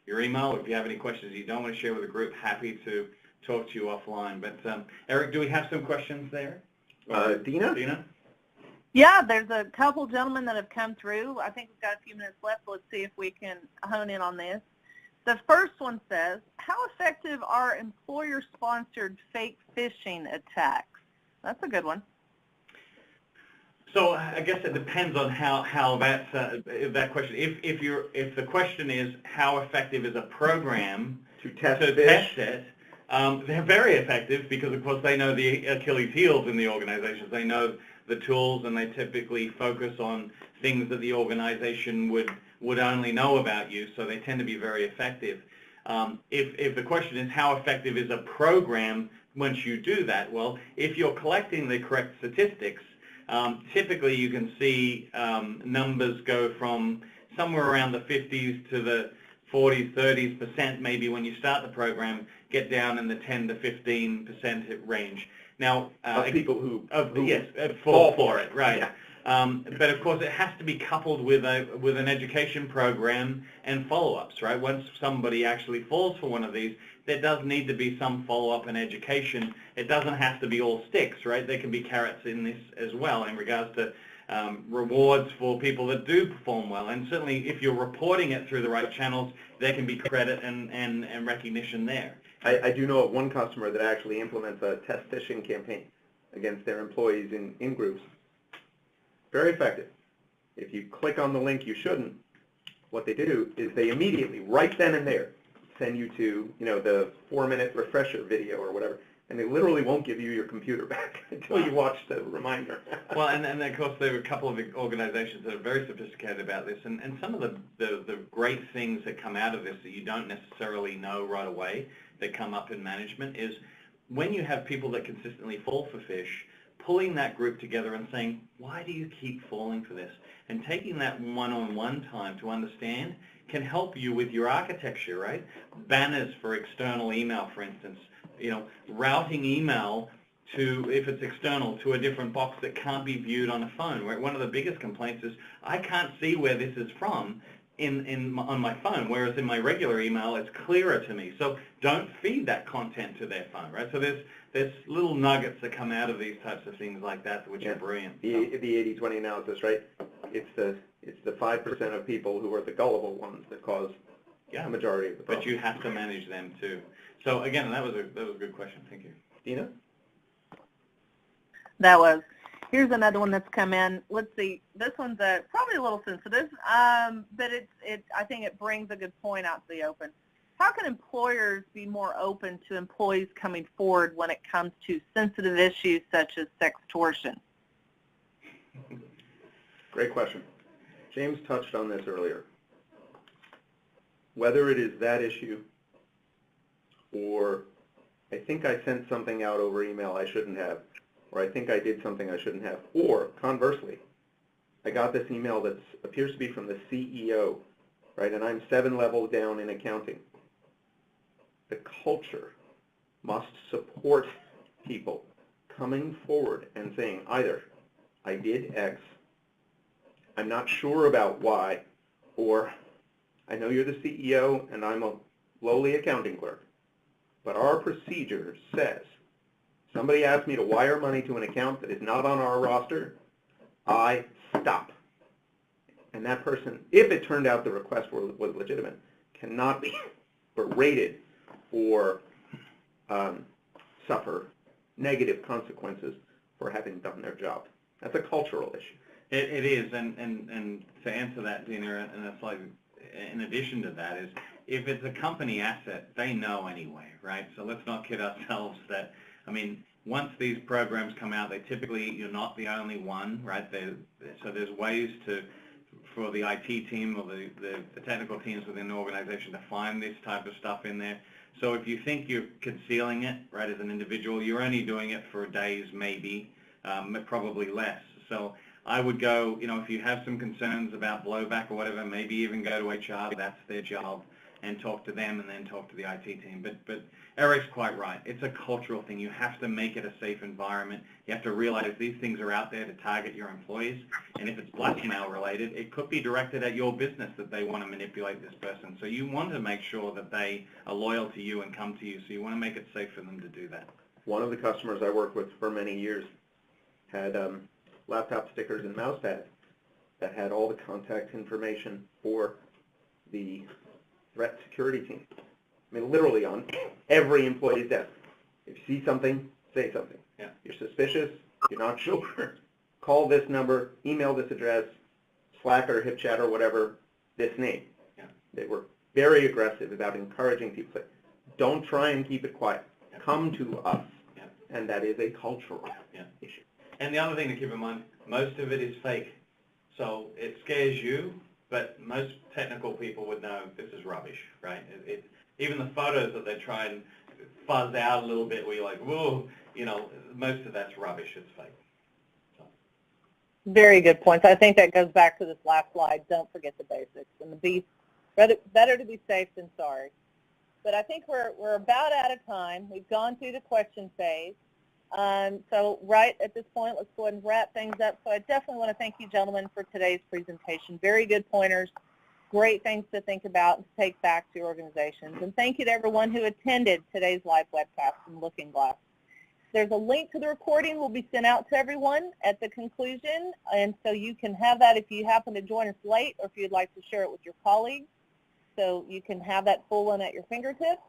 your email, or if you have any questions you don't want to share with the group, happy to talk to you offline. But Eric, do we have some questions there? Dina? Dina? Yeah, there's a couple gentlemen that have come through. I think we've got a few minutes left. Let's see if we can hone in on this. The first one says, how effective are employer-sponsored fake phishing attacks? That's a good one. So I guess it depends on how that's that question. If the question is how effective is a program to test it, they're very effective because of course they know the Achilles heels in the organizations. They know the tools, and they typically focus on things that the organization would only know about you, so they tend to be very effective. If the question is how effective is a program once you do that, well, if you're collecting the correct statistics, typically you can see numbers go from somewhere around the 50s to the 40s, 30% maybe when you start the program, get down in the 10 to 15% range. Now, people who fall for it, right? Yeah. But of course, it has to be coupled with an education program and follow-ups, right? Once somebody actually falls for one of these, there does need to be some follow-up and education. It doesn't have to be all sticks, right? There can be carrots in this as well in regards to rewards for people that do perform well. And certainly, if you're reporting it through the right channels, there can be credit and recognition there. I do know of one customer that actually implements a test phishing campaign against their employees in groups. Very effective. If you click on the link you shouldn't, what they do is they immediately, right then and there, send you to, the 4-minute refresher video or whatever, and they literally won't give you your computer back until you watch the reminder. Well, and of course there are a couple of organizations that are very sophisticated about this, and some of the great things that come out of this that you don't necessarily know right away that come up in management is when you have people that consistently fall for phish, pulling that group together and saying, why do you keep falling for this? And taking that one-on-one time to understand can help you with your architecture, right? Banners for external email, for instance, routing email to, if it's external, to a different box that can't be viewed on a phone. Where one of the biggest complaints is, I can't see where this is from on my phone, whereas in my regular email, it's clearer to me. So don't feed that content to their phone, right? So there's little nuggets that come out of these types of things like that, which are brilliant. The 80-20 analysis, right? It's the 5% of people who are the gullible ones that cause the majority of the problem. But you have to manage them too. So again, that was a good question. Thank you. Dina? That was. Here's another one that's come in. Let's see. This one's probably a little sensitive, but I think it brings a good point out to the open. How can employers be more open to employees coming forward when it comes to sensitive issues such as sextortion? Great question. James touched on this earlier. Whether it is that issue or I think I sent something out over email I shouldn't have, or I think I did something I shouldn't have, or conversely, I got this email that appears to be from the CEO, right, and I'm 7 levels down in accounting. The culture must support people coming forward and saying either, I did X, I'm not sure about Y, or I know you're the CEO and I'm a lowly accounting clerk, but our procedure says somebody asked me to wire money to an account that is not on our roster, I stop. And that person, if it turned out the request was legitimate, cannot be berated or suffer negative consequences for having done their job. That's a cultural issue. It is, and to answer that, Dina, in addition to that is, if it's a company asset, they know anyway, right? So let's not kid ourselves that, once these programs come out, you're not the only one, right? So there's ways for the IT team or the technical teams within the organization to find this type of stuff in there. So if you think you're concealing it, right, as an individual, you're only doing it for days, maybe, probably less. So I would go, if you have some concerns about blowback or whatever, maybe even go to HR, that's their job, and talk to them and then talk to the IT team. But Eric's quite right. It's a cultural thing. You have to make it a safe environment. You have to realize these things are out there to target your employees, and if it's blackmail related, it could be directed at your business that they want to manipulate this person. So you want to make sure that they are loyal to you and come to you, so you want to make it safe for them to do that. One of the customers I worked with for many years had laptop stickers and mouse pads that had all the contact information for the threat security team. Literally on every employee's desk. If you see something, say something. Yeah. You're suspicious, you're not sure, call this number, email this address, Slack or HipChat or whatever, this name. Yeah. They were very aggressive about encouraging people to say, don't try and keep it quiet. Come to us. Yeah. And that is a cultural issue. And the other thing to keep in mind, most of it is fake. So it scares you, but most technical people would know this is rubbish, right? Even the photos that they try and fuzz out a little bit where you're like, whoa, you know, most of that's rubbish, it's fake. So. Very good points. I think that goes back to this last slide. Don't forget the basics. And better to be safe than sorry. But I think we're about out of time. We've gone through the question phase. So right at this point, let's go ahead and wrap things up. So I definitely want to thank you, gentlemen, for today's presentation. Very good pointers, great things to think about and to take back to your organizations. And thank you to everyone who attended today's live webcast from LookingGlass. There's a link to the recording will be sent out to everyone at the conclusion, and so you can have that if you happen to join us late or if you'd like to share it with your colleagues. So you can have that full one at your fingertips.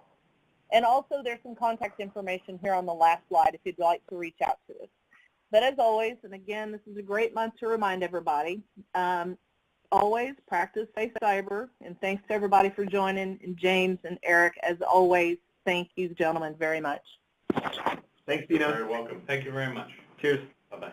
And also there's some contact information here on the last slide if you'd like to reach out to us. But as always, and again, this is a great month to remind everybody, always practice safe cyber. And thanks to everybody for joining. And James and Eric, as always, thank you, gentlemen, very much. Thanks, Dina. You're very welcome. Thank you very much. Cheers. Bye-bye.